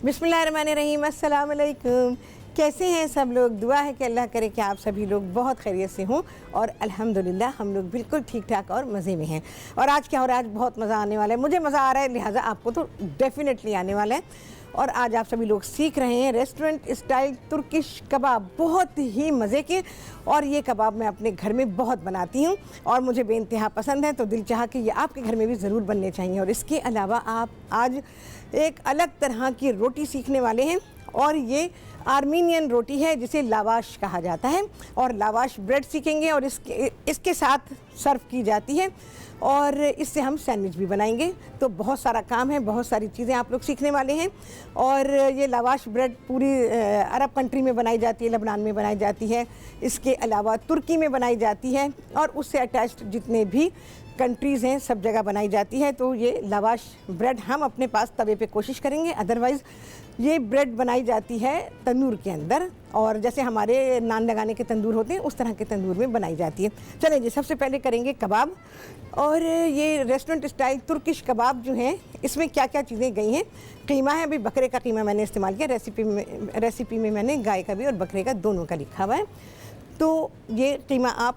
बिस्मिल्लाहिर्रहमानिर्रहीम, अस्सलाम वालेकुम। कैसे हैं सब लोग? दुआ है कि अल्लाह करे कि आप सभी लोग बहुत खैरियत से हों और अल्हम्दुलिल्लाह हम लोग बिल्कुल ठीक ठाक और मज़े में हैं। और आज क्या हो रहा है? आज बहुत मज़ा आने वाला है। मुझे मज़ा आ रहा है, लिहाजा आपको तो डेफिनेटली आने वाला है। और आज आप सभी लोग सीख रहे हैं रेस्टोरेंट स्टाइल तुर्किश कबाब, बहुत ही मज़े के। और ये कबाब मैं अपने घर में बहुत बनाती हूँ और मुझे बेइंतहा पसंद है, तो दिल चाहा कि ये आपके घर में भी ज़रूर बनने चाहिए। और इसके अलावा आप आज एक अलग तरह की रोटी सीखने वाले हैं और ये आर्मीनियन रोटी है जिसे लावाश कहा जाता है। और लावाश ब्रेड सीखेंगे और इसके साथ सर्व की जाती है और इससे हम सैंडविच भी बनाएंगे। तो बहुत सारा काम है, बहुत सारी चीज़ें आप लोग सीखने वाले हैं। और ये लावाश ब्रेड पूरी अरब कंट्री में बनाई जाती है, लेबनान में बनाई जाती है, इसके अलावा तुर्की में बनाई जाती है और उससे अटैच्ड जितने भी कंट्रीज़ हैं सब जगह बनाई जाती है। तो ये लावाश ब्रेड हम अपने पास तवे पे कोशिश करेंगे, अदरवाइज़ ये ब्रेड बनाई जाती है तंदूर के अंदर, और जैसे हमारे नान लगाने के तंदूर होते हैं उस तरह के तंदूर में बनाई जाती है। चलें जी, सबसे पहले करेंगे कबाब। और ये रेस्टोरेंट स्टाइल तुर्किश कबाब जो हैं, इसमें क्या क्या चीज़ें गई हैं? कीमा है, अभी बकरे का कीमा मैंने इस्तेमाल किया। रेसिपी में मैंने गाय का भी और बकरे का दोनों का लिखा हुआ है। तो ये कीमा आप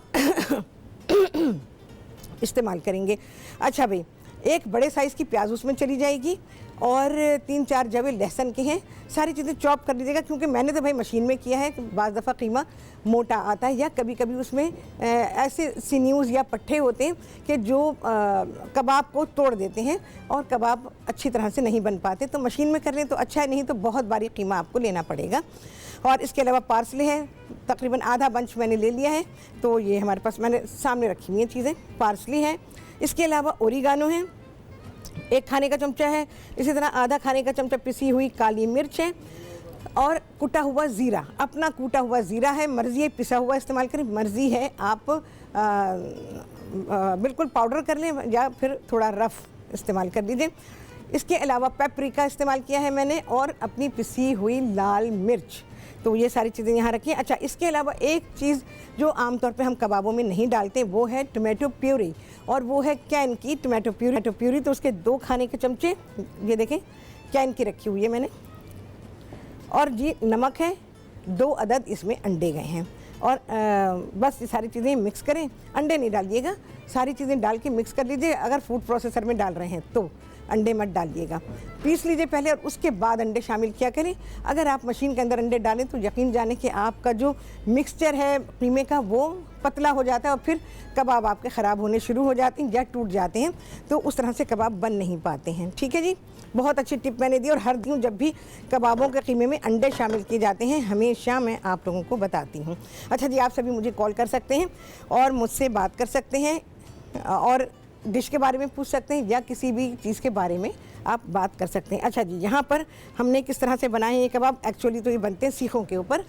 इस्तेमाल करेंगे। अच्छा भाई, एक बड़े साइज़ की प्याज उसमें चली जाएगी और 3-4 जवे लहसुन के हैं। सारी चीज़ें चॉप कर लीजिएगा, क्योंकि मैंने तो भाई मशीन में किया है। बाज़ दफ़ा कीमा मोटा आता है या कभी कभी उसमें ऐसे सिन्यूज़ या पट्ठे होते हैं कि जो कबाब को तोड़ देते हैं और कबाब अच्छी तरह से नहीं बन पाते। तो मशीन में कर लें तो अच्छा है, नहीं तो बहुत बारीक कीमा आपको लेना पड़ेगा। और इसके अलावा पार्सले है, तकरीबन आधा बंच मैंने ले लिया है। तो ये हमारे पास मैंने सामने रखी हुई हैं चीज़ें। पार्सली है, इसके अलावा ओरिगानो है, 1 खाने का चमचा है। इसी तरह आधा खाने का चमचा पिसी हुई काली मिर्च है और कुटा हुआ ज़ीरा, अपना कूटा हुआ ज़ीरा है। मर्ज़ी है पिसा हुआ इस्तेमाल करें, मर्ज़ी है आप बिल्कुल पाउडर कर लें या फिर थोड़ा रफ़ इस्तेमाल कर लीजिए। इसके अलावा पेपरिका इस्तेमाल किया है मैंने और अपनी पिसी हुई लाल मिर्च। तो ये सारी चीज़ें यहाँ रखी हैं। अच्छा, इसके अलावा एक चीज़ जो आमतौर पे हम कबाबों में नहीं डालते वो है टमाटो प्यूरी, और वो है कैन की टमाटो प्यूरी। तो उसके 2 खाने के चमचे ये देखें कैन की रखी हुई है मैंने। और जी नमक है, 2 अदद इसमें अंडे गए हैं। और बस ये सारी चीज़ें मिक्स करें। अंडे नहीं डालिएगा, सारी चीज़ें डाल के मिक्स कर लीजिए। अगर फूड प्रोसेसर में डाल रहे हैं तो अंडे मत डालिएगा, पीस लीजिए पहले और उसके बाद अंडे शामिल किया करें। अगर आप मशीन के अंदर अंडे डालें तो यकीन जाने कि आपका जो मिक्सचर है कीमे का वो पतला हो जाता है और फिर कबाब आपके ख़राब होने शुरू हो जाते हैं या टूट जाते हैं। तो उस तरह से कबाब बन नहीं पाते हैं। ठीक है जी, बहुत अच्छी टिप मैंने दी। और हर दिन जब भी कबाबों के कीमे में अंडे शामिल किए जाते हैं हमेशा मैं आप लोगों को बताती हूँ। अच्छा जी, आप सभी मुझे कॉल कर सकते हैं और मुझसे बात कर सकते हैं और डिश के बारे में पूछ सकते हैं या किसी भी चीज़ के बारे में आप बात कर सकते हैं। अच्छा जी, यहाँ पर हमने किस तरह से बनाए हैं ये कबाब? एक्चुअली तो ये बनते हैं सीखों के ऊपर।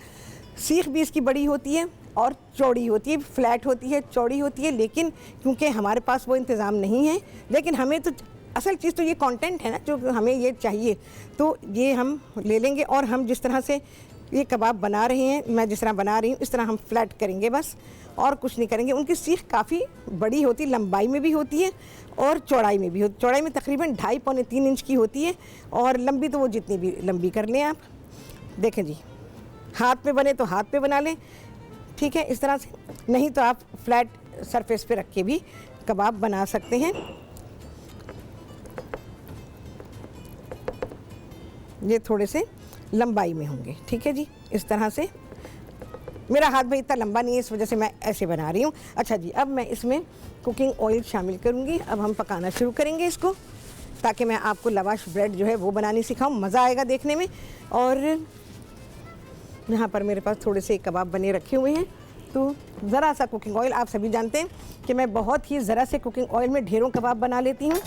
सीख भी इसकी बड़ी होती है और चौड़ी होती है, फ्लैट होती है, चौड़ी होती है। लेकिन क्योंकि हमारे पास वो इंतज़ाम नहीं है, लेकिन हमें तो असल चीज़ तो ये कंटेंट है ना जो हमें ये चाहिए, तो ये हम ले लेंगे। और हम जिस तरह से ये कबाब बना रहे हैं, मैं जिस तरह बना रही हूँ इस तरह हम फ्लैट करेंगे बस, और कुछ नहीं करेंगे। उनकी सीख काफ़ी बड़ी होती है, लंबाई में भी होती है और चौड़ाई में भी होती है। चौड़ाई में तकरीबन 2.5-3 इंच की होती है और लंबी तो वो जितनी भी लंबी कर लें आप। देखें जी, हाथ पे बने तो हाथ पे बना लें, ठीक है, इस तरह से। नहीं तो आप फ्लैट सरफेस पे रख के भी कबाब बना सकते हैं। ये थोड़े से लंबाई में होंगे, ठीक है जी। इस तरह से मेरा हाथ भाई इतना लंबा नहीं है, इस वजह से मैं ऐसे बना रही हूँ। अच्छा जी, अब मैं इसमें कुकिंग ऑयल शामिल करूँगी। अब हम पकाना शुरू करेंगे इसको, ताकि मैं आपको लवाश ब्रेड जो है वो बनानी सिखाऊँ, मज़ा आएगा देखने में। और यहाँ पर मेरे पास थोड़े से कबाब बने रखे हुए हैं, तो ज़रा सा कुकिंग ऑयल, आप सभी जानते हैं कि मैं बहुत ही ज़रा से कुकिंग ऑयल में ढेरों कबाब बना लेती हूँ।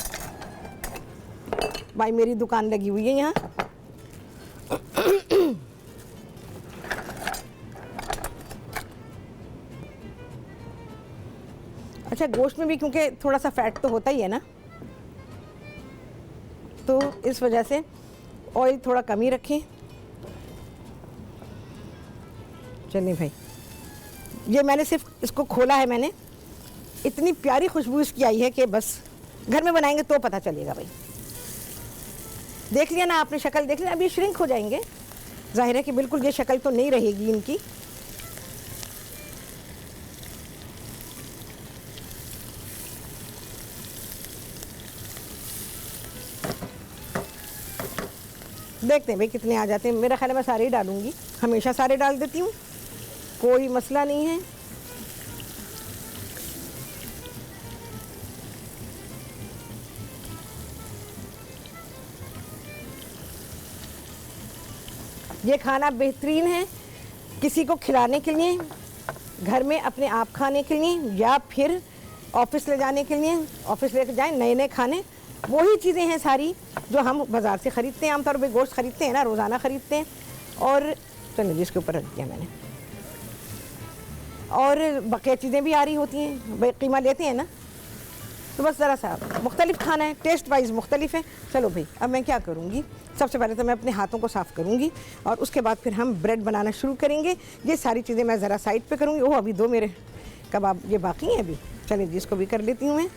भाई मेरी दुकान लगी हुई है यहाँ। अच्छा, गोश्त में भी क्योंकि थोड़ा सा फैट तो होता ही है ना, तो इस वजह से ऑयल थोड़ा कम ही रखें। चलिए भाई, ये मैंने सिर्फ इसको खोला है, मैंने इतनी प्यारी खुशबू इसकी आई है कि बस घर में बनाएंगे तो पता चलेगा भाई। देख लिया ना आपने, शक्ल देख लिया, अभी श्रिंक हो जाएंगे, जाहिर है कि बिल्कुल ये शक्ल तो नहीं रहेगी इनकी। देखते हैं भाई कितने आ जाते हैं। मेरा ख्याल है मैं सारे ही डालूंगी, हमेशा सारे डाल देती हूँ, कोई मसला नहीं है। ये खाना बेहतरीन है किसी को खिलाने के लिए, घर में अपने आप खाने के लिए, या फिर ऑफिस ले जाने के लिए। ऑफिस लेकर जाएं नए नए खाने, वही चीज़ें हैं सारी जो हम बाज़ार से ख़रीदते हैं। आमतौर पे गोश्त ख़रीदते हैं ना, रोज़ाना ख़रीदते हैं। और चलिए जिसके ऊपर रख दिया मैंने, और बकिया चीज़ें भी आ रही होती हैं, भाई कीमा लेते हैं ना, तो बस ज़रा सा मुख्तलिफ खाना है, टेस्ट वाइज मुख्तलिफ है। चलो भाई अब मैं क्या करूँगी, सबसे पहले तो मैं अपने हाथों को साफ़ करूँगी और उसके बाद फिर हम ब्रेड बनाना शुरू करेंगे। ये सारी चीज़ें मैं ज़रा साइड पे करूँगी। ओह अभी 2 मेरे कबाब ये बाकी हैं अभी, चलिए जिसको भी कर लेती हूँ मैं।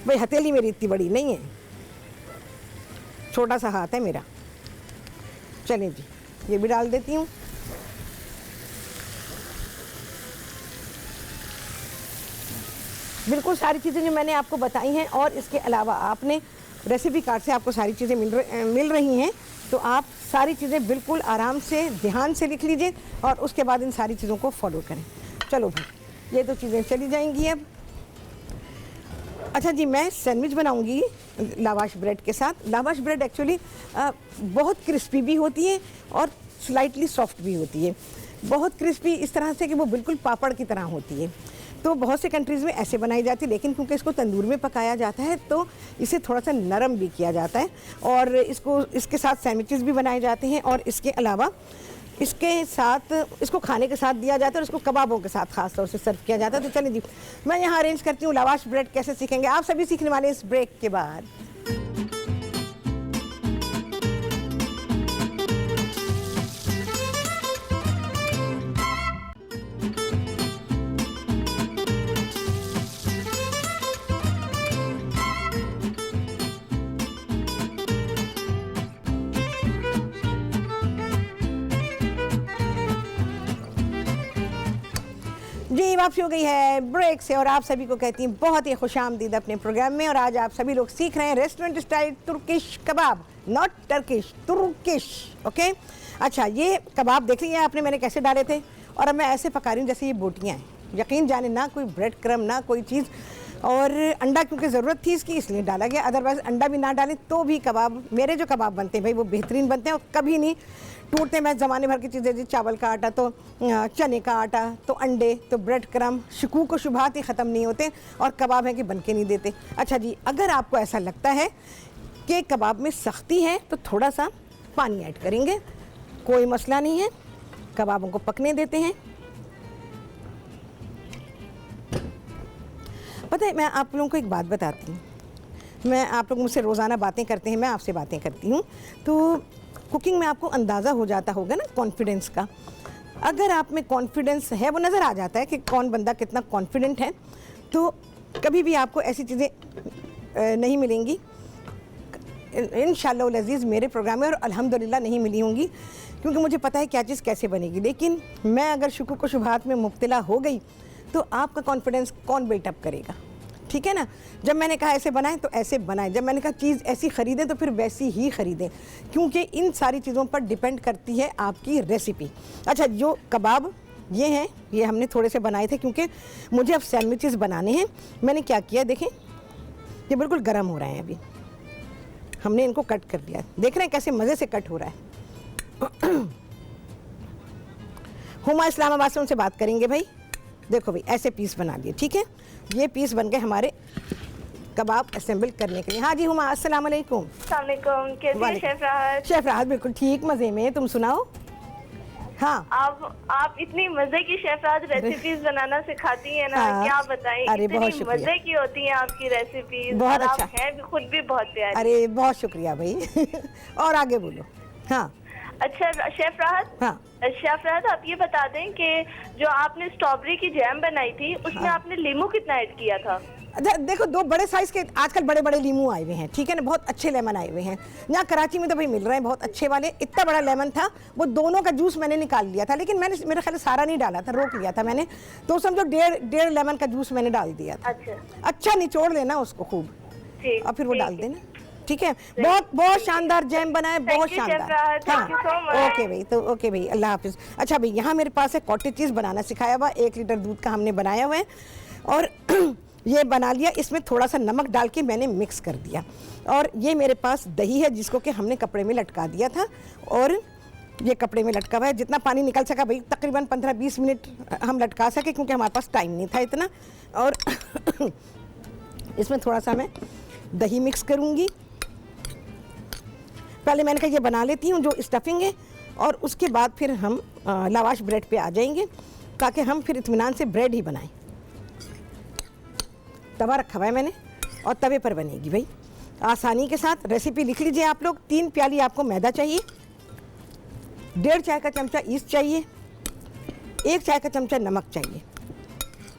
भाई हथेली मेरी इतनी बड़ी नहीं है, छोटा सा हाथ है मेरा। चलिए जी ये भी डाल देती हूँ। बिल्कुल सारी चीज़ें जो मैंने आपको बताई हैं, और इसके अलावा आपने रेसिपी कार्ड से आपको सारी चीज़ें मिल रही हैं, तो आप सारी चीज़ें बिल्कुल आराम से ध्यान से लिख लीजिए और उसके बाद इन सारी चीज़ों को फॉलो करें। चलो भाई ये तो चीज़ें चली जाएंगी अब। अच्छा जी, मैं सैंडविच बनाऊंगी लावाश ब्रेड के साथ। लावाश ब्रेड एक्चुअली बहुत क्रिस्पी भी होती है और स्लाइटली सॉफ्ट भी होती है। बहुत क्रिस्पी इस तरह से कि वो बिल्कुल पापड़ की तरह होती है। तो बहुत से कंट्रीज़ में ऐसे बनाई जाती है, लेकिन क्योंकि इसको तंदूर में पकाया जाता है तो इसे थोड़ा सा नरम भी किया जाता है, और इसके साथ सैंडविचेस भी बनाए जाते हैं। और इसके अलावा इसके साथ इसको खाने के साथ दिया जाता है और इसको कबाबों के साथ खास तौर से सर्व किया जाता है। तो चलिए जी मैं यहाँ अरेंज करती हूँ लावाश ब्रेड कैसे सीखेंगे आप सभी सीखने वाले इस ब्रेक के बाद। जी वापसी हो गई है ब्रेक से, और आप सभी को कहती हैं बहुत ही खुशामदीद अपने प्रोग्राम में। और आज आप सभी लोग सीख रहे हैं restaurant style Turkish kebab, not Turkish, Turkish. Okay अच्छा, ये कबाब देख लीजिए आपने मैंने कैसे डाले थे, और अब मैं ऐसे पका रही हूँ जैसे ये बोटियाँ हैं। यकीन जाने ना कोई ब्रेड क्रम ना कोई चीज़, और अंडा क्योंकि ज़रूरत थी इसकी इसलिए डाला गया, अदरवाइज़ अंडा भी ना डालें तो भी कबाब, मेरे जो कबाब बनते हैं भाई वो बेहतरीन बनते हैं और कभी नहीं टूटते। मैं ज़माने भर की चीज़ें जी, चावल का आटा तो चने का आटा तो अंडे तो ब्रेड क्रम, शकूक व शुबहात ही ख़त्म नहीं होते, और कबाब हैं कि बन के नहीं देते। अच्छा जी, अगर आपको ऐसा लगता है कि कबाब में सख्ती है तो थोड़ा सा पानी ऐड करेंगे, कोई मसला नहीं है। कबाबों को पकने देते हैं। पता है मैं आप लोगों को एक बात बताती हूँ, मैं आप लोग मुझसे रोज़ाना बातें करते हैं, मैं आपसे बातें करती हूँ, तो कुकिंग में आपको अंदाज़ा हो जाता होगा ना कॉन्फिडेंस का। अगर आप में कॉन्फिडेंस है, वो नज़र आ जाता है कि कौन बंदा कितना कॉन्फिडेंट है, तो कभी भी आपको ऐसी चीज़ें नहीं मिलेंगी इंशाअल्लाह अज़ीज़ मेरे प्रोग्राम में, और अल्हम्दुलिल्लाह नहीं मिली होंगी, क्योंकि मुझे पता है क्या चीज़ कैसे बनेगी। लेकिन मैं अगर शुकूक व शुबहात में मुब्तला हो गई तो आपका कॉन्फिडेंस कौन बिल्टअप करेगा, ठीक है ना। जब मैंने कहा ऐसे बनाएं तो ऐसे बनाएं, जब मैंने कहा चीज़ ऐसी ख़रीदें तो फिर वैसी ही ख़रीदें, क्योंकि इन सारी चीज़ों पर डिपेंड करती है आपकी रेसिपी। अच्छा, जो कबाब ये हैं, ये हमने थोड़े से बनाए थे क्योंकि मुझे अब सैंडविचेस बनाने हैं। मैंने क्या किया, देखें ये बिल्कुल गर्म हो रहे हैं, अभी हमने इनको कट कर लिया, देख रहे हैं कैसे मज़े से कट हो रहा है। हुमा इस्लामाबाद से उनसे बात करेंगे भाई, देखो भाई ऐसे पीस बना लिए, ठीक है, ये पीस बन गए हमारे कबाब असेंबल करने के लिए। हाँ जी हुमा, अस्सलाम वालेकुम। अस्सलाम वालेकुम, कैसी है शेफ राहत? शेफ राहत बिल्कुल ठीक, मज़े में, तुम सुनाओ। हाँ आप इतनी मजे की शेफ राहत रेसिपीज बनाना सिखाती हैं ना, हाँ, क्या बताएं, अरे बहुत इतनी शुक्रिया, मजे की होती हैं आपकी रेसिपीज, बहुत और अच्छा, आप हैं भी खुद भी बहुत प्यारी। अरे बहुत शुक्रिया भाई। और आगे बोलो। हाँ अच्छा शेफ राहत, हाँ शेफ राहत आप ये बता दें कि जो आपने स्ट्रॉबेरी की जैम बनाई थी उसमें हाँ। आपने नींबू कितना ऐड किया था? देखो 2 बड़े साइज के आजकल बड़े बड़े लीमू आए हुए हैं, ठीक है ना, बहुत अच्छे लेमन आए हुए हैं। यहाँ कराची में तो भाई मिल रहे हैं बहुत अच्छे वाले। इतना बड़ा लेमन था, वो दोनों का जूस मैंने निकाल लिया था, लेकिन मैंने मेरे ख्याल सारा नहीं डाला था, रोक लिया था मैंने, तो समझो 1.5 लेमन का जूस मैंने डाल दिया था। अच्छा निचोड़ लेना उसको खूब और फिर वो डाल देना, ठीक है। बहुत बहुत शानदार जैम बना है, बहुत शानदार। हाँ ओके भाई, तो ओके भाई, अल्लाह हाफिज़। अच्छा भाई, यहाँ मेरे पास है कॉटेज चीज़ बनाना सिखाया हुआ, 1 लीटर दूध का हमने बनाया हुआ है और ये बना लिया। इसमें थोड़ा सा नमक डाल के मैंने मिक्स कर दिया। और ये मेरे पास दही है जिसको कि हमने कपड़े में लटका दिया था और ये कपड़े में लटका हुआ है। जितना पानी निकल सका भाई, तकरीबन 15-20 मिनट हम लटका सके क्योंकि हमारे पास टाइम नहीं था इतना। और इसमें थोड़ा सा मैं दही मिक्स करूँगी। पहले मैंने कहा ये बना लेती हूँ जो स्टफिंग है, और उसके बाद फिर हम लवाश ब्रेड पे आ जाएंगे ताकि हम फिर इत्मीनान से ब्रेड ही बनाएं। तवा रखा हुआ है मैंने और तवे पर बनेगी भाई आसानी के साथ। रेसिपी लिख लीजिए आप लोग। 3 प्याली आपको मैदा चाहिए, 1.5 चाय का चमचा ईस्ट चाहिए, 1 चाय का चमचा नमक चाहिए,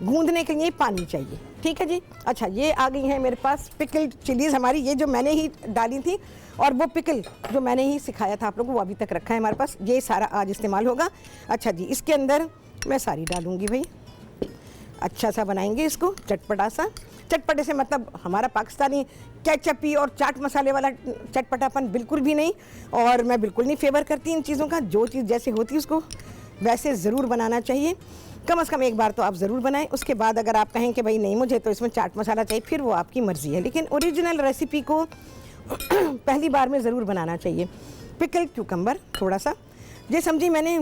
गूंदने के लिए पानी चाहिए, ठीक है जी। अच्छा, ये आ गई है मेरे पास पिकल्ड चिलीज़ हमारी, ये जो मैंने ही डाली थी, और वो पिकल जो मैंने ही सिखाया था आप लोगों को वो अभी तक रखा है हमारे पास। ये सारा आज इस्तेमाल होगा। अच्छा जी, इसके अंदर मैं सारी डालूँगी भाई। अच्छा सा बनाएंगे इसको, चटपटा सा। चटपटे से मतलब हमारा पाकिस्तानी केचपी और चाट मसाले वाला चटपटापन बिल्कुल भी नहीं, और मैं बिल्कुल नहीं फेवर करती इन चीज़ों का। जो चीज़ जैसे होती है उसको वैसे ज़रूर बनाना चाहिए। कम से कम एक बार तो आप ज़रूर बनाएं। उसके बाद अगर आप कहें कि भाई नहीं मुझे तो इसमें चाट मसाला चाहिए, फिर वो आपकी मर्ज़ी है, लेकिन ओरिजिनल रेसिपी को पहली बार में ज़रूर बनाना चाहिए। पिकल क्यूकम्बर थोड़ा सा, ये समझिए मैंने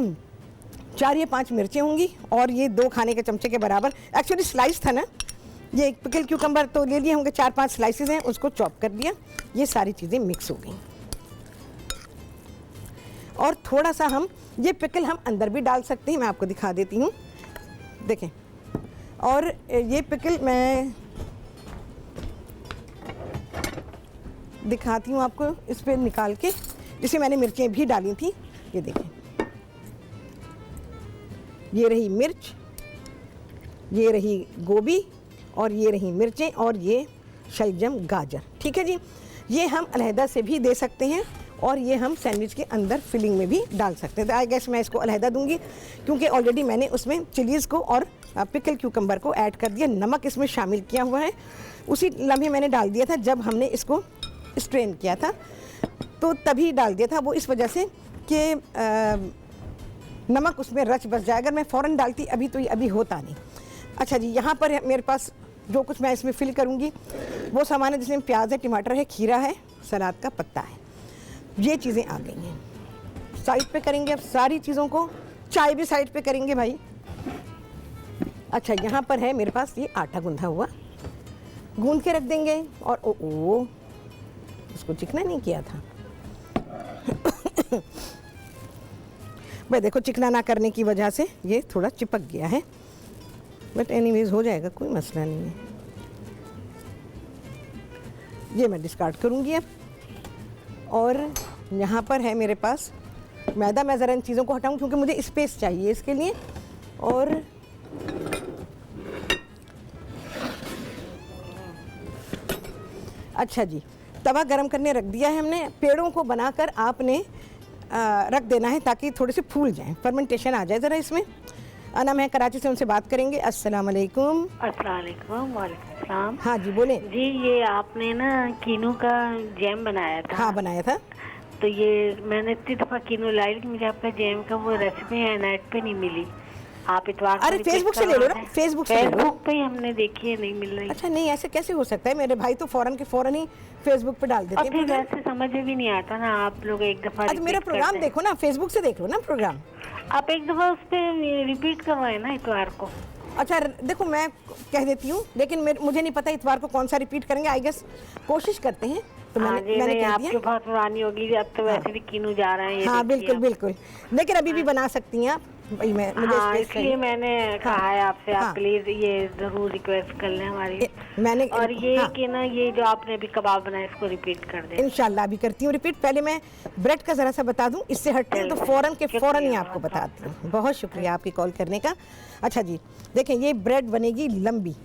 4 या 5 मिर्चें होंगी, और ये 2 खाने के चमचे के बराबर, एक्चुअली स्लाइस था ना, ये एक पिकल क्यूकम्बर तो ले लिए होंगे, 4-5 स्लाइसेस हैं, उसको चॉप कर दिया। ये सारी चीज़ें मिक्स हो गई। और थोड़ा सा हम ये पिकल हम अंदर भी डाल सकते हैं, मैं आपको दिखा देती हूँ, देखें। और ये पिकल मैं दिखाती हूँ आपको इस पर निकाल के, जिसमें मैंने मिर्चें भी डाली थी। ये देखें, ये रही मिर्च, ये रही गोभी, और ये रही मिर्चें, और ये शलजम गाजर, ठीक है जी। ये हम अलहदा से भी दे सकते हैं, और ये हम सैंडविच के अंदर फिलिंग में भी डाल सकते हैं। तो आई गेस मैं इसको अलहदा दूंगी क्योंकि ऑलरेडी मैंने उसमें चिलीज़ को और पिकल क्यूकम्बर को ऐड कर दिया। नमक इसमें शामिल किया हुआ है, उसी लम्हे मैंने डाल दिया था जब हमने इसको स्ट्रेन किया था, तो तभी डाल दिया था। वो इस वजह से कि नमक उसमें रच बस जाए। अगर मैं फ़ौरन डालती अभी तो ये अभी होता नहीं। अच्छा जी, यहाँ पर मेरे पास जो कुछ मैं इसमें फिल करूँगी वो सामान है, जिसमें प्याज है, टमाटर है, खीरा है, सलाद का पत्ता है। ये चीज़ें आ गई हैं। साइड पे करेंगे अब सारी चीज़ों को। चाय भी साइड पे करेंगे भाई। अच्छा, यहाँ पर है मेरे पास ये आटा गूंधा हुआ, गूंद के रख देंगे। और ओ उसको चिकना नहीं किया था भाई, देखो चिकना ना करने की वजह से ये थोड़ा चिपक गया है, बट एनीवेज हो जाएगा, कोई मसला नहीं है। ये मैं डिस्कार्ड करूँगी अब। और यहाँ पर है मेरे पास मैदा। मैं ज़रा इन चीज़ों को हटाऊँ क्योंकि मुझे स्पेस चाहिए इसके लिए। और अच्छा जी, तवा गरम करने रख दिया है हमने। पेड़ों को बनाकर आपने रख देना है ताकि थोड़े से फूल जाएं, फर्मेंटेशन आ जाए ज़रा इसमें। अनम है कराची से, उनसे बात करेंगे। अस्सलाम वालेकुम। अस्सलाम वालेकुम। वालेकुम सलाम। हाँ जी, बोले जी। ये आपने ना कीनू का जैम बनाया था? हाँ, बनाया था। तो ये मैंने इतनी दफ़ा कीनू लाई, लेकिन मुझे आपका जैम का वो रेसिपी है नेट पे नहीं मिली। आप इतवार को अरे फेसबुक से ले लो ना, फेसबुक पे ही हमने देखी है, नहीं मिल रही। अच्छा, नहीं ऐसे कैसे हो सकता है? मेरे भाई तो फौरन के फौरन ही फेसबुक पे डाल देते हैं। फिर वैसे समझ में भी नहीं आता ना, आप लोग एक दफ़ा अच्छा, मेरा प्रोग्राम देखो ना, फेसबुक से देख लो ना प्रोग्राम। आप एक दफ़ा उस पर रिपीट करवाए ना इतवार को। अच्छा देखो, मैं कह देती हूँ, लेकिन मुझे नहीं पता इतवार को कौन सा रिपीट करेंगे। आई गेस कोशिश करते हैं। तो मैंने कह आपकी बहुत पुरानी होगी, अब तो वैसे भी कीनू जा रहे हैं। हाँ बिल्कुल बिल्कुल, लेकिन अभी भी बना सकती हैं आप भाई। मुझे इसलिए मैंने कहा है आपसे, आप प्लीज ये जरूर रिक्वेस्ट कर लें हमारी। मैंने और ये कि ना, ये जो आपने अभी कबाब बनाया इसको रिपीट कर दें। इंशाल्लाह अभी करती हूँ रिपीट। पहले मैं ब्रेड का ज़रा सा बता दूँ, इससे हटते हैं तो फ़ौरन के फ़ौरन ही आपको बताती हूँ। बहुत शुक्रिया आपकी कॉल करने का। अच्छा जी, देखें ये ब्रेड बनेगी लंबी,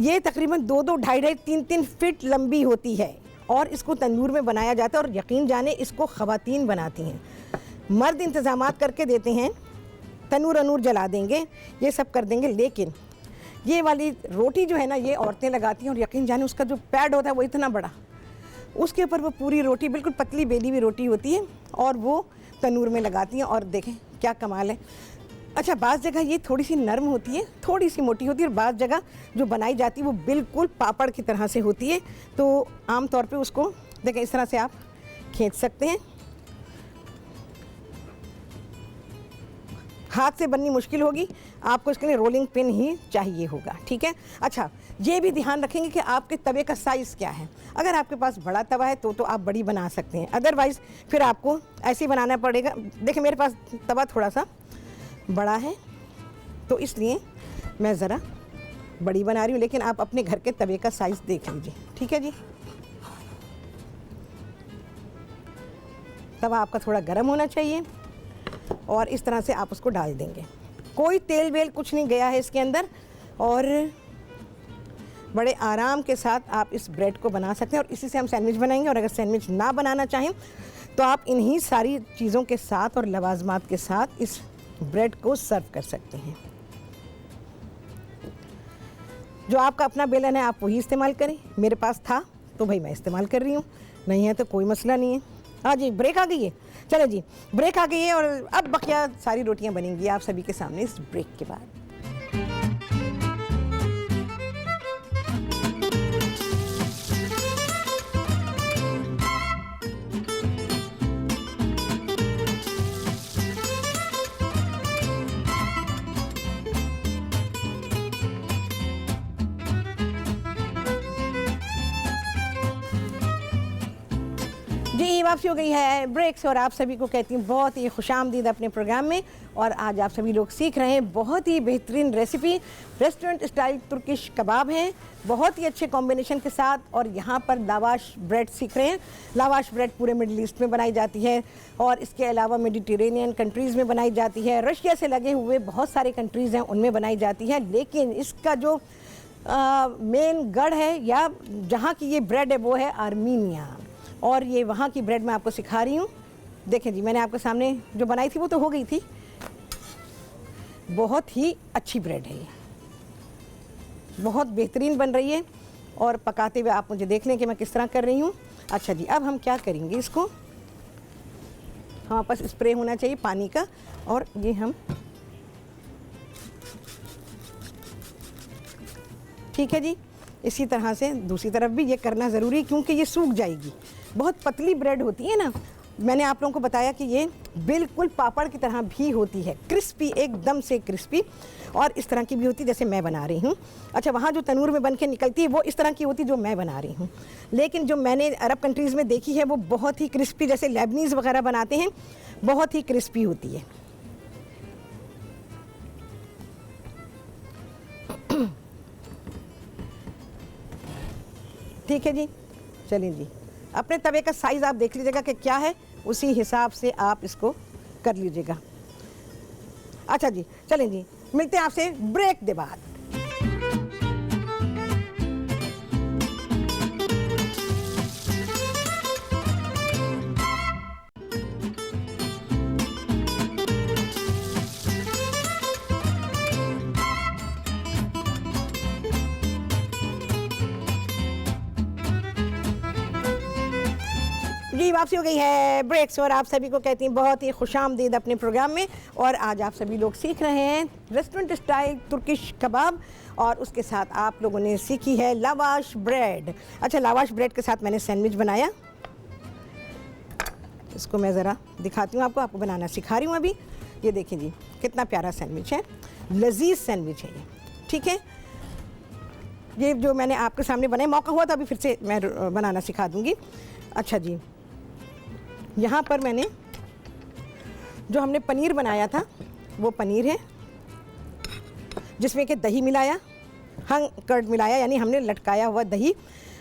ये तकरीबन 2-2, 2.5-2.5, 3-3 फीट लंबी होती है और इसको तंदूर में बनाया जाता है और यकीन जाने इसको ख़वातीन बनाती हैं। मर्द इंतज़ामात करके देते हैं, तनूर अनूर जला देंगे, ये सब कर देंगे, लेकिन ये वाली रोटी जो है ना ये औरतें लगाती हैं और यकीन जाने उसका जो पैड होता है वो इतना बड़ा, उसके ऊपर वो पूरी रोटी बिल्कुल पतली बेली हुई रोटी होती है और वो तनूर में लगाती हैं और देखें क्या कमाल है। अच्छा, बाज़ जगह ये थोड़ी सी नरम होती है, थोड़ी सी मोटी होती है और बाज़ जगह जो बनाई जाती है वो बिल्कुल पापड़ की तरह से होती है। तो आम तौर पे उसको देखें इस तरह से आप खींच सकते हैं। हाथ से बननी मुश्किल होगी, आपको इसके लिए रोलिंग पिन ही चाहिए होगा, ठीक है। अच्छा, ये भी ध्यान रखेंगे कि आपके तवे का साइज़ क्या है। अगर आपके पास बड़ा तवा है तो आप बड़ी बना सकते हैं, अदरवाइज़ फिर आपको ऐसे ही बनाना पड़ेगा। देखिए मेरे पास तवा थोड़ा सा बड़ा है तो इसलिए मैं ज़रा बड़ी बना रही हूँ, लेकिन आप अपने घर के तवे का साइज़ देख लीजिए, ठीक है जी। तवा आपका थोड़ा गर्म होना चाहिए और इस तरह से आप उसको डाल देंगे। कोई तेल वेल कुछ नहीं गया है इसके अंदर और बड़े आराम के साथ आप इस ब्रेड को बना सकते हैं और इसी से हम सैंडविच बनाएंगे। और अगर सैंडविच ना बनाना चाहें तो आप इन्हीं सारी चीज़ों के साथ और लवाजमात के साथ इस ब्रेड को सर्व कर सकते हैं। जो आपका अपना बेलन है आप वही इस्तेमाल करें, मेरे पास था तो भाई मैं इस्तेमाल कर रही हूँ, नहीं है तो कोई मसला नहीं है। हाँ जी, ब्रेक आ गई है, चलो जी ब्रेक आ गई है और अब बकिया सारी रोटियां बनेंगी आप सभी के सामने इस ब्रेक के बाद। जी वापसी हो गई है ब्रेक से और आप सभी को कहती हूँ बहुत ही खुशामदीद अपने प्रोग्राम में। और आज आप सभी लोग सीख रहे हैं बहुत ही बेहतरीन रेसिपी, रेस्टोरेंट स्टाइल तुर्किश कबाब हैं, बहुत ही अच्छे कॉम्बिनेशन के साथ। और यहाँ पर लावाश ब्रेड सीख रहे हैं। लावाश ब्रेड पूरे मिडिल ईस्ट में बनाई जाती है और इसके अलावा मेडिटेरेनियन कंट्रीज़ में बनाई जाती है, रशिया से लगे हुए बहुत सारे कंट्रीज़ हैं उनमें बनाई जाती है। लेकिन इसका जो मेन गढ़ है या जहाँ की ये ब्रेड है वो है आर्मीनिया, और ये वहाँ की ब्रेड मैं आपको सिखा रही हूँ। देखें जी, मैंने आपके सामने जो बनाई थी वो तो हो गई थी, बहुत ही अच्छी ब्रेड है ये, बहुत बेहतरीन बन रही है। और पकाते हुए आप मुझे देख लें कि मैं किस तरह कर रही हूँ। अच्छा जी, अब हम क्या करेंगे, इसको हमारे पास स्प्रे होना चाहिए पानी का और ये हम ठीक है जी, इसी तरह से दूसरी तरफ भी ये करना ज़रूरी क्योंकि ये सूख जाएगी। बहुत पतली ब्रेड होती है ना, मैंने आप लोगों को बताया कि ये बिल्कुल पापड़ की तरह भी होती है, क्रिस्पी, एकदम से क्रिस्पी। और इस तरह की भी होती है जैसे मैं बना रही हूँ। अच्छा, वहाँ जो तनूर में बन के निकलती है वो इस तरह की होती है जो मैं बना रही हूँ, लेकिन जो मैंने अरब कंट्रीज़ में देखी है वो बहुत ही क्रिस्पी, जैसे लेबनीज़ वगैरह बनाते हैं, बहुत ही क्रिस्पी होती है। ठीक है जी, चलिए जी, अपने तवे का साइज़ आप देख लीजिएगा कि क्या है, उसी हिसाब से आप इसको कर लीजिएगा। अच्छा जी, चलें जी, मिलते हैं आपसे ब्रेक के बाद। जी वापसी हो गई है ब्रेक से और आप सभी को कहती हैं बहुत ही खुशामदीद अपने प्रोग्राम में। और आज आप सभी लोग सीख रहे हैं रेस्टोरेंट स्टाइल तुर्किश कबाब और उसके साथ आप लोगों ने सीखी है लावाश ब्रेड। अच्छा, लावाश ब्रेड के साथ मैंने सैंडविच बनाया, इसको मैं ज़रा दिखाती हूँ आपको बनाना सिखा रही हूँ अभी। ये देखिए जी, कितना प्यारा सैंडविच है, लजीज सैंडविच है ये, ठीक है। ये जो मैंने आपके सामने बनाया, मौका हुआ तो अभी फिर से मैं बनाना सिखा दूँगी। अच्छा जी, यहाँ पर मैंने जो हमने पनीर बनाया था वो पनीर है, जिसमें कि दही मिलाया, हंग कर्ड मिलाया, यानी हमने लटकाया हुआ दही,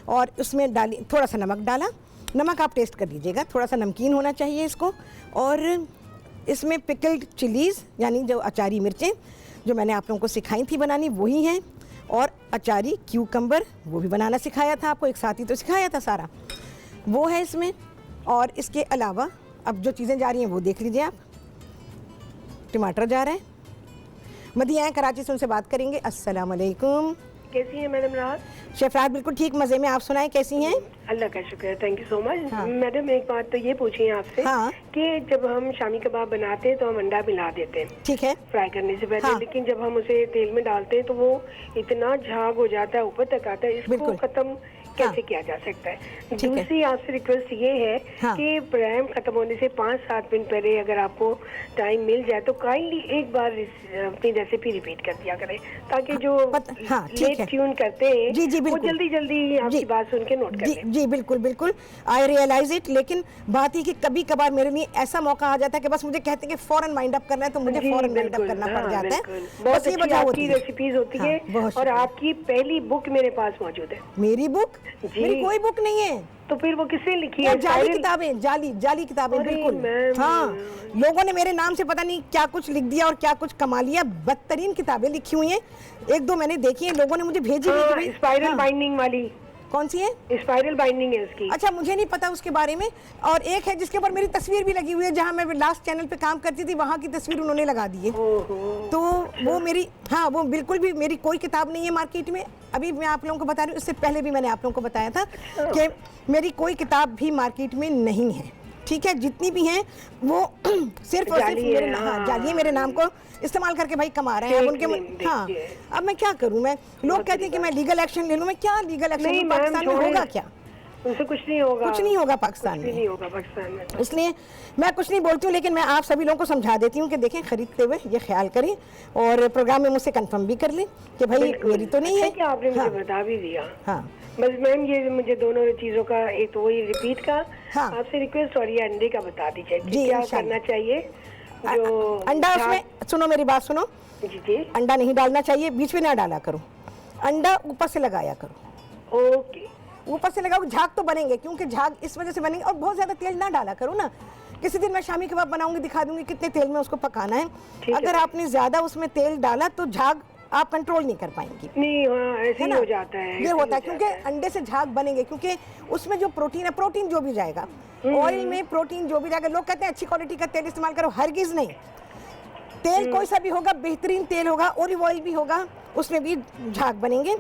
और उसमें डाली थोड़ा सा नमक डाला। नमक आप टेस्ट कर लीजिएगा, थोड़ा सा नमकीन होना चाहिए इसको। और इसमें पिकल्ड चिलीज़ यानी जो अचारी मिर्चें जो मैंने आप लोगों को सिखाई थी बनानी वही हैं। और अचारी क्यूकम्बर, वो भी बनाना सिखाया था आपको, एक साथ ही तो सिखाया था सारा, वो है इसमें। और इसके अलावा अब जो चीज़ें जा रही हैं वो देख लीजिए आप। टमाटर जा रहे हैं। मदिया हैं कराची से, उनसे बात करेंगे। अस्सलाम वालेकुम। कैसी हैं मैडम राहत? शेफ राहत बिल्कुल ठीक, मज़े में। आप सुनाएं कैसी हैं? अल्लाह का शुक्र है, थैंक यू सो मच। हाँ। मैडम एक बात तो ये पूछी है आपसे हाँ। कि जब हम शामी कबाब बनाते हैं तो हम अंडा मिला देते हैं ठीक है। फ्राई करने से पहले, हाँ। लेकिन जब हम उसे तेल में डालते हैं तो वो इतना झाग हो जाता है, ऊपर तक आता है। इसको बिल्कुल। खत्म कैसे हाँ। किया जा सकता है? ठीक है। दूसरी आपसे रिक्वेस्ट ये है हाँ। कि प्रोग्राम खत्म होने से 5-7 मिनट पहले अगर आपको टाइम मिल जाए तो काइंडली एक बार अपनी रेसिपी रिपीट कर दिया करें, ताकि जो हाँ, ठीक है। लेट ट्यून करते हैं जी, जी, वो बिल्कुल। जल्दी जल्दी आपकी जी। बात सुन के नोट कर जी लें। जी बिल्कुल बिल्कुल, आई रियलाइज इट। लेकिन बात ही कि कभी कभार मेरे लिए ऐसा मौका आ जाता है कि बस मुझे कहते हैं कि फौरन माइंड अप करना है, तो मुझे जी, फौरन माइंड अप बिल्कुल, करना पड़ हाँ, जाता है। बिल्कुल। बस बहुत ये अच्छी वजह होती आपकी है। रेसिपीज होती हाँ, है। बहुत और शुक्रिया। आपकी पहली बुक मेरे पास मौजूद है। मेरी बुक? जी। मेरी कोई बुक नहीं है। तो फिर वो किसने लिखी वो है? जाली साहिल? किताबें, जाली जाली किताबें, अरे बिल्कुल। मैम। हाँ, लोगों ने मेरे नाम से पता नहीं क्या कुछ लिख दिया और क्या कुछ कमा लिया। बदतरीन किताबें लिखी हुई हैं, 1-2 मैंने देखी हैं, लोगों ने मुझे भेजी भी कि हाँ, भाई- स्पाइरल हाँ। बाइंडिंग वाली। कौन सी है? स्पाइरल बाइंडिंग है उसकी। अच्छा, मुझे नहीं पता उसके बारे में। और एक है जिसके ऊपर मेरी तस्वीर भी लगी हुई है, जहाँ मैं लास्ट चैनल पे काम करती थी, वहाँ की तस्वीर उन्होंने लगा दी है। ओहो। तो वो मेरी, हाँ, वो बिल्कुल भी मेरी कोई किताब नहीं है मार्केट में। अभी मैं आप लोगों को बता रही हूँ, इससे पहले भी मैंने आप लोगों को बताया था कि मेरी कोई किताब भी मार्केट में नहीं है। ठीक है, जितनी भी हैं वो सिर्फ और सिर्फ जाली है, मेरे, हाँ, जाली है, मेरे नाम को इस्तेमाल करके भाई कमा रहे हैं। अब Fake उनके name, हाँ, देखिए। अब मैं क्या करूँ? मैं, लोग कहते हैं कि मैं लीगल एक्शन ले लूँ। मैं क्या लीगल एक्शन नहीं लूँ? मैम, पाकिस्तान में छोड़ें। होगा क्या? उनसे कुछ नहीं होगा। कुछ नहीं होगा पाकिस्तान कुछ भी में। नहीं होगा पाकिस्तान में। इसलिए मैं कुछ नहीं बोलती हूँ, लेकिन मैं आप सभी लोगों को समझा देती हूँ कि देखें, खरीदते हुए ये ख्याल करें और प्रोग्राम में मुझसे कंफर्म भी कर लें कि भाई बिल्कुल। मेरी तो नहीं अच्छा है। कि आपने मुझे हाँ, बता भी दिया। हाँ, बस मैम ये मुझे दोनों चीजों का, एक तो वही रिपीट का हाँ। आपसे रिक्वेस्ट, और ये अंडे का बता दीजिए कि जी, क्या इंशाल्लाह। करना चाहिए। जो अंडा उसमें, सुनो मेरी बात सुनो, जी जी, अंडा नहीं डालना चाहिए, बीच में ना डाला करो, अंडा ऊपर से लगाया करो। ओके। ऊपर से लगाओ, झाग तो बनेंगे, क्योंकि झाग इस वजह से बनेंगे। और बहुत ज़्यादा तेल ना डाला करो ना। किसी दिन मैं शामी कबाब बनाऊंगी, दिखा दूंगी कितने तेल में उसको पकाना है। ठीक है। अगर आपने ज़्यादा उसमें तेल डाला तो झाग आप कंट्रोल नहीं कर पाएंगी। नहीं, हाँ, ऐसे है ही ना? हो जाता है। ये ऐसे ही होता है हो क्योंकि जाता है। अंडे से झाग बनेंगे, क्योंकि उसमें जो प्रोटीन है, प्रोटीन जो भी जाएगा ऑयल में, प्रोटीन जो भी जाएगा। लोग कहते हैं अच्छी क्वालिटी का तेल इस्तेमाल करो, हरगिज नहीं। तेल कोई सा भी होगा, बेहतरीन तेल होगा, ऑलिव ऑयल भी होगा, उसमें भी झाग बनेंगे,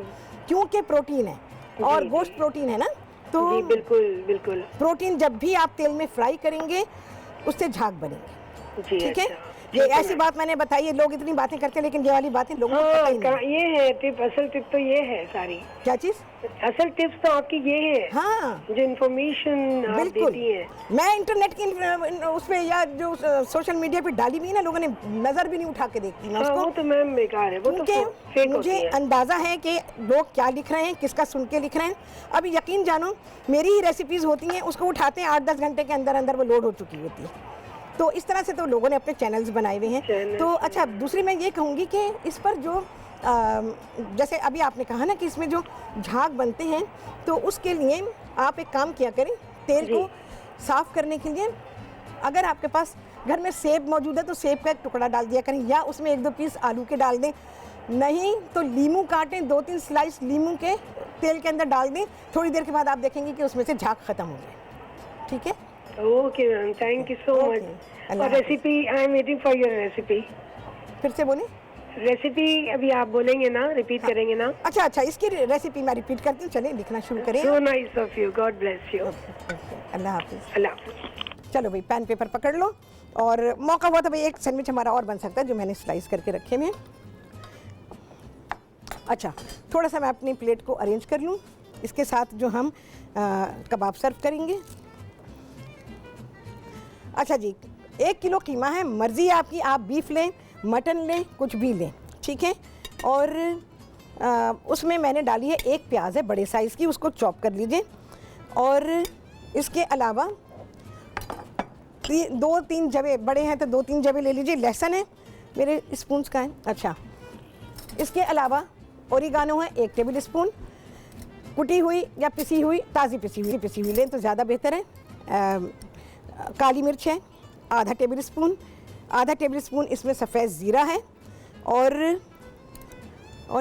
क्योंकि प्रोटीन है और जी, गोश्त प्रोटीन है ना। तो जी बिल्कुल बिल्कुल। प्रोटीन जब भी आप तेल में फ्राई करेंगे उससे झाग बनेंगे। जी ठीक है, अच्छा, ये ठीक है ऐसी मैम। बात मैंने बताई है। लोग इतनी बातें करते हैं, लेकिन ये वाली बातें लोगों को पता हाँ, ही नहीं। ये है टिप, असल टिप तो ये है सारी। क्या चीज़? असल टिप्स तो आपकी ये है, हाँ, जो इन्फॉर्मेशन आप बिल्कुल। देती हैं। मैं इंटरनेट की उस पे या जो सोशल मीडिया पे डाली भी है ना, लोगों ने नजर भी नहीं उठा के देखती मैं हाँ, वो उसको। तो मैम बेकार है, वो तो क्योंकि फेक होती मुझे है। अंदाजा है कि लोग क्या लिख रहे हैं, किसका सुन के लिख रहे हैं। अब यकीन जानो, मेरी ही रेसिपीज होती हैं, उसको उठाते हैं 8-10 घंटे के अंदर अंदर वो लोड हो चुकी होती है। तो इस तरह से तो लोगों ने अपने चैनल्स बनाए हुए हैं। चैनल्स, तो अच्छा, दूसरी मैं ये कहूँगी कि इस पर जो जैसे अभी आपने कहा ना कि इसमें जो झाग बनते हैं, तो उसके लिए आप एक काम किया करें, तेल जी। को साफ़ करने के लिए अगर आपके पास घर में सेब मौजूद है तो सेब का एक टुकड़ा डाल दिया करें, या उसमें 1-2 पीस आलू के डाल दें। नहीं तो लीमू काटें, 2-3 स्लाइस लीमू के तेल के अंदर डाल दें। थोड़ी देर के बाद आप देखेंगे कि उसमें से झाग ख़त्म हो गया। ठीक है, okay ma'am, thank you so Okay, much. Allah और recipe, I am waiting for your recipe. फिर से बोलें। रेसिपी अभी आप बोलेंगे ना, रिपीट करेंगे ना? अच्छा अच्छा, इसकी रेसिपी मैं रिपीट करती हूँ। चलिए लिखना शुरू करें। So nice of you, God bless you. Allah हाफिज़। अल्लाह हाफ़िज़। चलो भाई, पेन पेपर पकड़ लो, और मौका हुआ तो भाई एक सैंडविच हमारा और बन सकता है जो मैंने स्लाइस करके रखे हुए हैं। अच्छा, थोड़ा सा मैं अपनी प्लेट को अरेंज कर लूँ। इसके साथ जो हम कबाब सर्व करेंगे। अच्छा जी, 1 किलो कीमा है, मर्ज़ी है आपकी, आप बीफ लें, मटन लें, कुछ भी लें। ठीक है, और उसमें मैंने डाली है 1 प्याज है बड़े साइज़ की, उसको चॉप कर लीजिए। और इसके अलावा 2-3 जवे, बड़े हैं तो 2-3 जवे ले लीजिए। लहसुन है, मेरे स्पून का है। अच्छा, इसके अलावा ओरिगानो है 1 टेबल स्पून, कुटी हुई या पिसी हुई, ताज़ी पिसी हुई लें तो ज़्यादा बेहतर है। काली मिर्च है आधा टेबल स्पून, इसमें सफ़ेद ज़ीरा है, और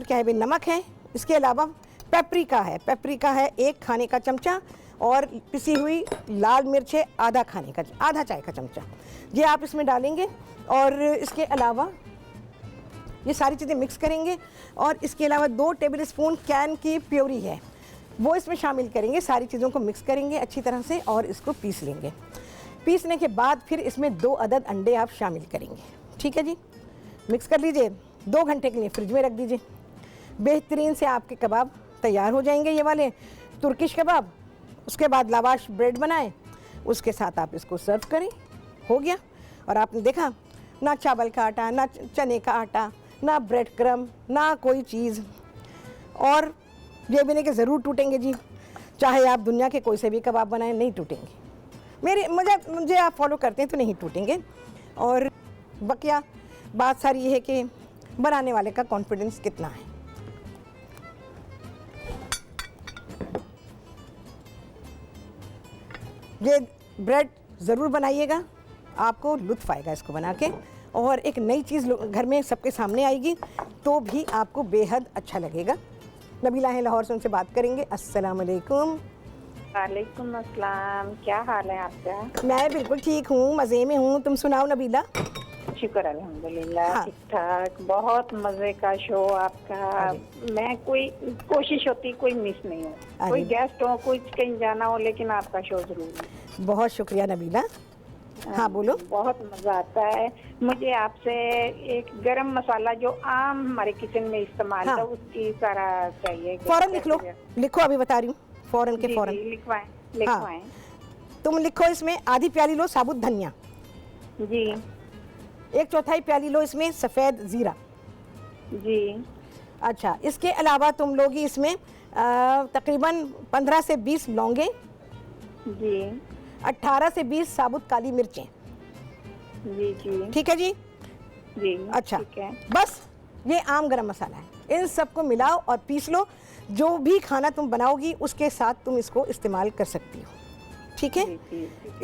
क्या है भाई, नमक है इसके अलावा पेपरिका है 1 खाने का चमचा, और पिसी हुई लाल मिर्च है आधा चाय का चमचा, ये आप इसमें डालेंगे। और इसके अलावा ये सारी चीज़ें मिक्स करेंगे, और इसके अलावा 2 टेबल स्पून कैन की प्योरी है वो इसमें शामिल करेंगे। सारी चीज़ों को मिक्स करेंगे अच्छी तरह से और इसको पीस लेंगे। पीसने के बाद फिर इसमें 2 अदद अंडे आप शामिल करेंगे। ठीक है जी, मिक्स कर लीजिए, 2 घंटे के लिए फ्रिज में रख दीजिए। बेहतरीन से आपके कबाब तैयार हो जाएंगे, ये वाले तुर्किश कबाब। उसके बाद लावाश ब्रेड बनाएं, उसके साथ आप इसको सर्व करें, हो गया। और आपने देखा ना चावल का आटा, ना चने का आटा, ना ब्रेड क्रम, ना कोई चीज़, और ये भी नहीं कि ज़रूर टूटेंगे जी, चाहे आप दुनिया के कोई से भी कबाब बनाएं नहीं टूटेंगे। मुझे आप फॉलो करते हैं तो नहीं टूटेंगे। और बकिया बात सारी ये है कि बनाने वाले का कॉन्फिडेंस कितना है। ये ब्रेड ज़रूर बनाइएगा, आपको लुत्फ़ आएगा इसको बना के, और एक नई चीज़ घर में सबके सामने आएगी तो भी आपको बेहद अच्छा लगेगा। नबीला है लाहौर से, उनसे बात करेंगे। अस्सलाम वालेकुम। वालेकुम अस्सलाम, क्या हाल है आपका? मैं बिल्कुल ठीक हूँ, मज़े में हूँ, तुम सुनाओ नबीला? शुक्र अल्हम्दुलिल्लाह। हाँ। ठीक ठाक, बहुत मजे का शो आपका। मैं कोई कोशिश होती कोई मिस नहीं हो, कोई गेस्ट हो, कोई कहीं जाना हो, लेकिन आपका शो जरूर है। बहुत शुक्रिया नबीला। हाँ बोलो। बहुत मजा आता है। मुझे आपसे एक गरम मसाला जो आम हमारे किचन में इस्तेमाल हाँ। है उसकी सारा चाहिए। फौरन लिख लो, लिखो, अभी बता रही हूँ, फौरन के फौरन लिखवाएं। तुम लिखो इसमें आधी प्याली लो साबुत धनिया जी, 1/4 प्याली लो इसमें सफ़ेद ज़ीरा जी। अच्छा, इसके अलावा तुम लोगी इसमें तकरीबन 15 से 20 लौंगे जी, 18 से 20 साबुत काली मिर्चें। जी जी ठीक है जी? जी। अच्छा, ठीक है। बस ये आम गरम मसाला है, इन सबको मिलाओ और पीस लो। जो भी खाना तुम बनाओगी उसके साथ तुम इसको इस्तेमाल कर सकती हो। ठीक है?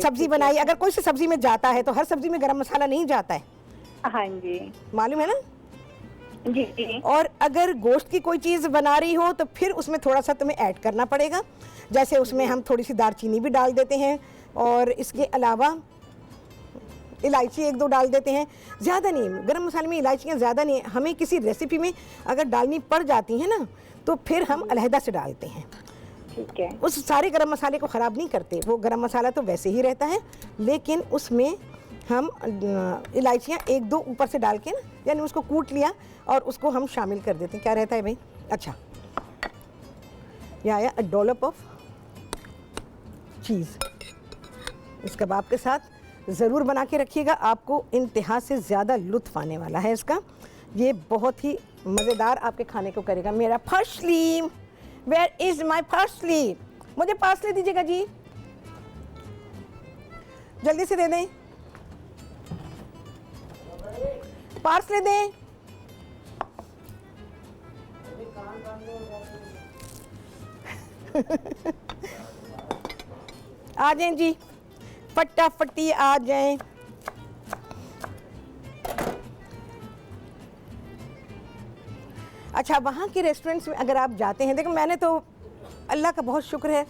सब्जी बनाई, अगर कोई सी सब्जी में जाता है तो हर सब्जी में गरम मसाला नहीं जाता है, हाँ जी, मालूम है ना? जी जी। और अगर गोश्त की कोई चीज़ बना रही हो तो फिर उसमें थोड़ा सा तुम्हें ऐड करना पड़ेगा। जैसे उसमें हम थोड़ी सी दालचीनी भी डाल देते हैं, और इसके अलावा इलायची 1-2 डाल देते हैं, ज़्यादा नहीं। गरम मसाले में इलायचियाँ ज़्यादा नहीं, हमें किसी रेसिपी में अगर डालनी पड़ जाती है ना तो फिर हम अलहदा से डालते हैं। ठीक है। उस सारे गरम मसाले को ख़राब नहीं करते, वो गरम मसाला तो वैसे ही रहता है, लेकिन उसमें हम इलायचियाँ 1-2 ऊपर से डाल के ना, यानी उसको कूट लिया और उसको हम शामिल कर देते हैं। क्या रहता है भाई? अच्छा, यह आया डॉलप ऑफ चीज़। इस कबाब के साथ ज़रूर बना के रखिएगा, आपको इंतहा से ज़्यादा लुत्फ़ आने वाला है इसका। ये बहुत ही मज़ेदार आपके खाने को करेगा। मेरा parsley, where is my parsley? मुझे पार्सली दीजिएगा जी, जल्दी से दे दें, पार्सली दें। आ जाएं जी, फटाफटी आ जाएं। अच्छा, वहाँ के रेस्टोरेंट्स में अगर आप जाते हैं, देखो मैंने तो अल्लाह का बहुत शुक्र है,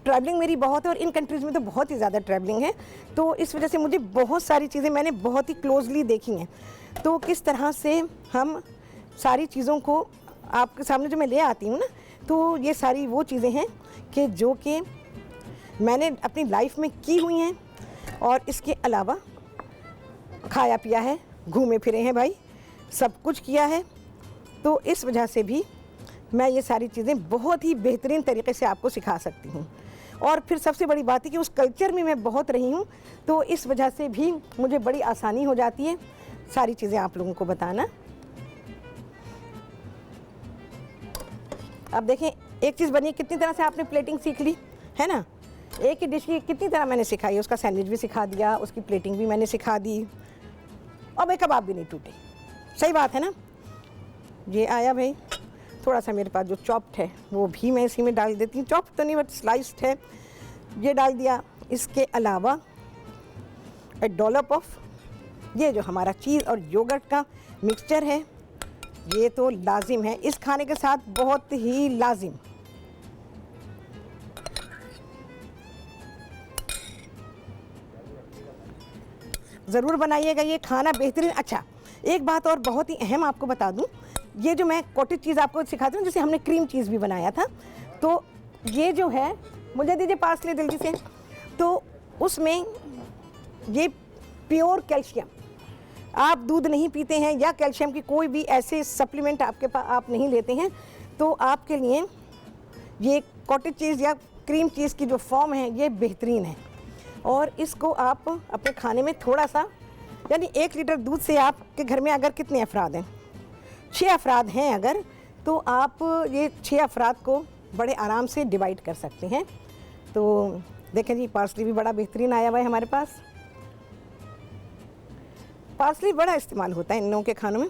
ट्रैवलिंग मेरी बहुत है, और इन कंट्रीज़ में तो बहुत ही ज़्यादा ट्रैवलिंग है, तो इस वजह से मुझे बहुत सारी चीज़ें मैंने बहुत ही क्लोजली देखी हैं। तो किस तरह से हम सारी चीज़ों को आपके सामने जो मैं ले आती हूँ ना, तो ये सारी वो चीज़ें हैं कि जो कि मैंने अपनी लाइफ में की हुई हैं, और इसके अलावा खाया पिया है, घूमे फिरे हैं भाई, सब कुछ किया है। तो इस वजह से भी मैं ये सारी चीज़ें बहुत ही बेहतरीन तरीके से आपको सिखा सकती हूँ। और फिर सबसे बड़ी बात है कि उस कल्चर में मैं बहुत रही हूँ, तो इस वजह से भी मुझे बड़ी आसानी हो जाती है सारी चीज़ें आप लोगों को बताना। अब देखें, एक चीज़ बनी, कितनी तरह से आपने प्लेटिंग सीख ली है ना। एक ही डिश की कितनी तरह मैंने सिखाई, उसका सैंडविच भी सिखा दिया, उसकी प्लेटिंग भी मैंने सिखा दी, और भाई कबाब भी नहीं टूटे। सही बात है ना। ये आया भाई, थोड़ा सा मेरे पास जो चॉप्ड है वो भी मैं इसी में डाल देती हूँ, चॉप्ड तो नहीं बट स्लाइस्ड है, ये डाल दिया। इसके अलावा ए डॉलप ऑफ ये जो हमारा चीज़ और योगर्ट का मिक्सचर है ये तो लाजिम है, इस खाने के साथ बहुत ही लाजिम। ज़रूर बनाइएगा, ये खाना बेहतरीन। अच्छा, एक बात और बहुत ही अहम आपको बता दूं, ये जो मैं कॉटेज चीज़ आपको सिखाती हूँ, जैसे हमने क्रीम चीज़ भी बनाया था, तो ये जो है, मुझे दीजिए पार्सले जल्दी से, तो उसमें ये प्योर कैल्शियम, आप दूध नहीं पीते हैं या कैल्शियम की कोई भी ऐसे सप्लीमेंट आपके पास आप नहीं लेते हैं, तो आपके लिए ये कॉटेज चीज़ या क्रीम चीज़ की जो फॉर्म है ये बेहतरीन है। और इसको आप अपने खाने में थोड़ा सा, यानी 1 लीटर दूध से आपके घर में अगर कितने अफराद हैं, 6 अफराद हैं अगर, तो आप ये 6 अफराद को बड़े आराम से डिवाइड कर सकते हैं। तो देखें जी, पार्सली भी बड़ा बेहतरीन आया हुआ है हमारे पास। पार्सली बड़ा इस्तेमाल होता है इन लोगों के खानों में।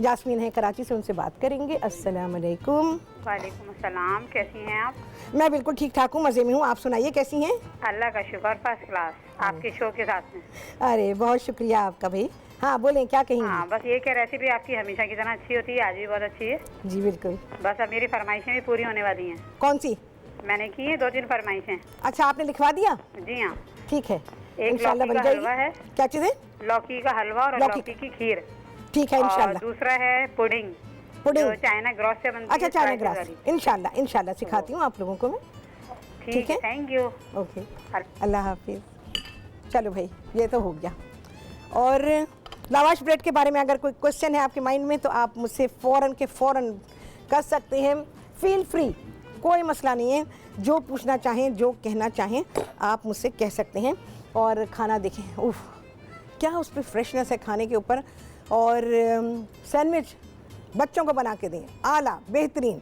जास्मीन है कराची से, उनसे बात करेंगे। अस्सलाम वालेकुम। वालेकुम अस्सलाम, कैसी हैं आप? मैं बिल्कुल ठीक ठाक हूँ, मज़े में हूँ। आप सुनाइए कैसी हैं? अल्लाह का शुक्र, फर्स्ट क्लास, आपके शो के साथ में। अरे बहुत शुक्रिया आपका भाई। हाँ बोलें, क्या कहेंगे? हाँ, बस ये क्या, रेसिपी आपकी हमेशा की तरह अच्छी होती है, आज भी बहुत अच्छी है। जी बिल्कुल। बस अब मेरी फरमाइशें भी पूरी होने वाली हैं। कौन सी? मैंने की है 2-3 फरमाइशें। अच्छा, आपने लिखवा दिया? जी हाँ। ठीक है, एक इंशाल्लाह लौकी बन का हलवा है। जाएगी। क्या चीज़ है? लौकी का हलवा और लौकी लौकी की खीर। ठीक है और इंशाल्लाह। दूसरा है पुडिंग, पुडिंग, जो चाइना ग्रॉस से बनती अच्छा है। चाइना spices ग्रास, वाली। इंशाल्लाह इंशाल्लाह सिखाती हूँ आप लोगों को मैं। ठीक है, थैंक यू। ओके, अल्लाह हाफिज़। चलो भाई, ये तो हो गया। और लावाश ब्रेड के बारे में अगर कोई क्वेश्चन है आपके माइंड में, तो आप मुझसे फ़ौरन के फ़ौरन कर सकते हैं। फील फ्री, कोई मसला नहीं है। जो पूछना चाहें, जो कहना चाहें, आप मुझसे कह सकते हैं। और खाना देखें, उफ, क्या उस पर फ्रेशनेस है खाने के ऊपर। और सैंडविच बच्चों को बना के दें, आला बेहतरीन।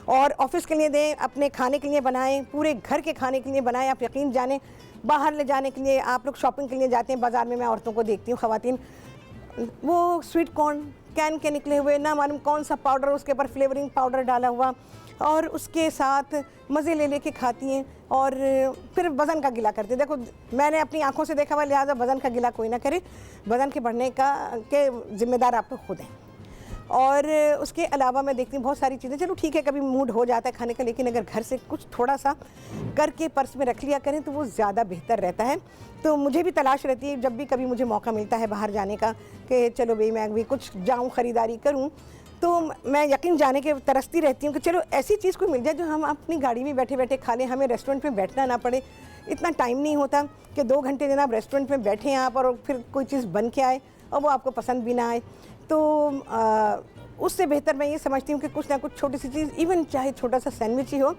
और ऑफिस के लिए दें, अपने खाने के लिए बनाएं, पूरे घर के खाने के लिए बनाएं। आप यकीन जाने, बाहर ले जाने के लिए आप लोग शॉपिंग के लिए जाते हैं बाज़ार में, मैं औरतों को देखती हूँ, ख़वातीन, वो स्वीट कॉर्न कैन के निकले हुए, ना मालूम कौन सा पाउडर, उसके ऊपर फ्लेवरिंग पाउडर डाला हुआ, और उसके साथ मज़े ले लेके खाती हैं और फिर वज़न का गिला करती हैं। देखो, मैंने अपनी आंखों से देखा हुआ, लिहाजा वज़न का गिला कोई ना करे। वज़न के बढ़ने के ज़िम्मेदार आप लोग खुद हैं। और उसके अलावा मैं देखती हूँ बहुत सारी चीज़ें, चलो ठीक है, कभी मूड हो जाता है खाने का, लेकिन अगर घर से कुछ थोड़ा सा करके पर्स में रख लिया करें तो वो ज़्यादा बेहतर रहता है। तो मुझे भी तलाश रहती है जब भी कभी मुझे मौका मिलता है बाहर जाने का, कि चलो भाई मैं भी कुछ जाऊँ, ख़रीदारी करूँ, तो मैं यकीन जाने के तरसती रहती हूँ कि चलो ऐसी चीज़ कोई मिल जाए जो हम अपनी गाड़ी में बैठे बैठे खा लें, हमें रेस्टोरेंट में बैठना ना पड़े। इतना टाइम नहीं होता कि 2 घंटे जनाब रेस्टोरेंट में बैठे आप और फिर कोई चीज़ बन के आए और वो आपको पसंद भी ना आए। तो उससे बेहतर मैं ये समझती हूँ कि कुछ ना कुछ छोटी सी चीज़, इवन चाहे छोटा सा सैंडविच ही हो,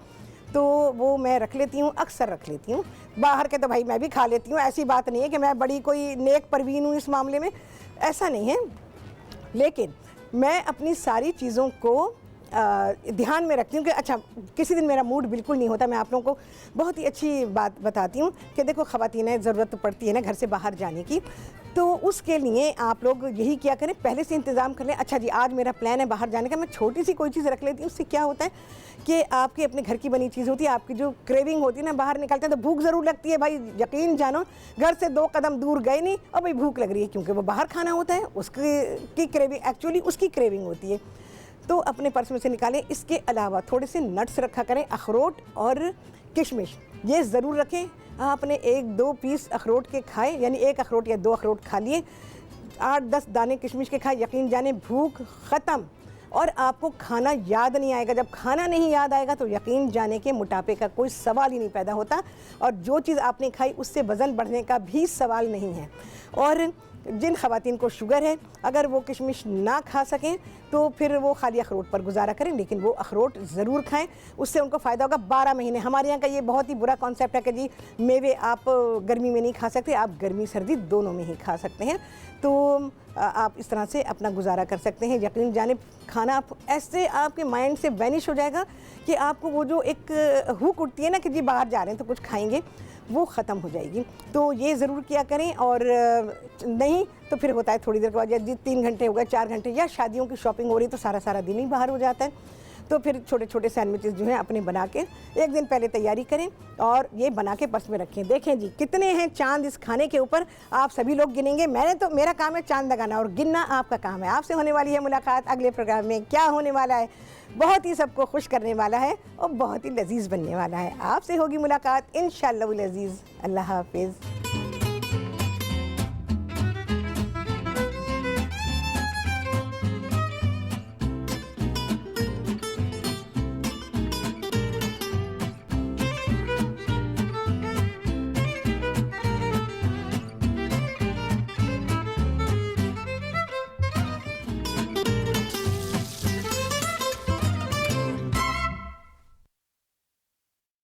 तो वो मैं रख लेती हूँ, अक्सर रख लेती हूँ। बाहर के तो भाई मैं भी खा लेती हूँ, ऐसी बात नहीं है कि मैं बड़ी कोई नेक परवीन हूँ इस मामले में, ऐसा नहीं है। लेकिन मैं अपनी सारी चीज़ों को ध्यान में रखती हूँ कि अच्छा, किसी दिन मेरा मूड बिल्कुल नहीं होता। मैं आप लोगों को बहुत ही अच्छी बात बताती हूँ कि देखो ख़वातीन, ज़रूरत तो पड़ती है ना घर से बाहर जाने की, तो उसके लिए आप लोग यही क्या करें, पहले से इंतज़ाम कर लें। अच्छा जी, आज मेरा प्लान है बाहर जाने का, मैं छोटी सी कोई चीज़ रख लेती हूँ। उससे क्या होता है कि आपके अपने घर की बनी चीज़ होती है, आपकी जो क्रेविंग होती है ना, बाहर निकलते हैं तो भूख ज़रूर लगती है भाई, यकीन जानो, घर से 2 कदम दूर गए नहीं और भाई भूख लग रही है, क्योंकि वो बाहर खाना होता है, उसकी क्रेविंग, एक्चुअली उसकी क्रेविंग होती है। तो अपने पर्स में से निकालें। इसके अलावा थोड़े से नट्स रखा करें, अखरोट और किशमिश, ये ज़रूर रखें। आपने 1-2 पीस अखरोट के खाए, यानी 1 अखरोट या 2 अखरोट खा लिए, 8-10 दाने किशमिश के खाए, यकीन जाने भूख ख़त्म और आपको खाना याद नहीं आएगा। जब खाना नहीं याद आएगा तो यकीन जाने के मोटापे का कोई सवाल ही नहीं पैदा होता, और जो चीज़ आपने खाई उससे वज़न बढ़ने का भी सवाल नहीं है। और जिन ख़वातीन को शुगर है, अगर वो किशमिश ना खा सकें तो फिर वो खाली अखरोट पर गुजारा करें, लेकिन वो अखरोट ज़रूर खाएं, उससे उनको फ़ायदा होगा। 12 महीने, हमारे यहाँ का ये बहुत ही बुरा कॉन्सेप्ट है कि जी मेवे आप गर्मी में नहीं खा सकते, आप गर्मी सर्दी दोनों में ही खा सकते हैं। तो आप इस तरह से अपना गुजारा कर सकते हैं। यकीन जाने खाना आप ऐसे आपके माइंड से वैनिश हो जाएगा कि आपको वो जो एक हुक उठती है ना कि जी बाहर जा रहे हैं तो कुछ खाएंगे, वो ख़त्म हो जाएगी। तो ये ज़रूर किया करें। और नहीं तो फिर होता है थोड़ी देर के बाद, यदि 3 घंटे हो गए, 4 घंटे, या शादियों की शॉपिंग हो रही तो सारा दिन ही बाहर हो जाता है। तो फिर छोटे छोटे सैंडविचेस जो हैं अपने बना के एक दिन पहले तैयारी करें और ये बना के पर्स में रखें। देखें जी कितने हैं चांद इस खाने के ऊपर, आप सभी लोग गिनेंगे। मेरा काम है चांद लगाना और गिनना आपका काम है। आपसे होने वाली है मुलाकात अगले प्रोग्राम में। क्या होने वाला है, बहुत ही सबको खुश करने वाला है और बहुत ही लजीज बनने वाला है। आपसे होगी मुलाकात इंशाअल्लाह अज़ीज़। अल्लाह हाफिज़।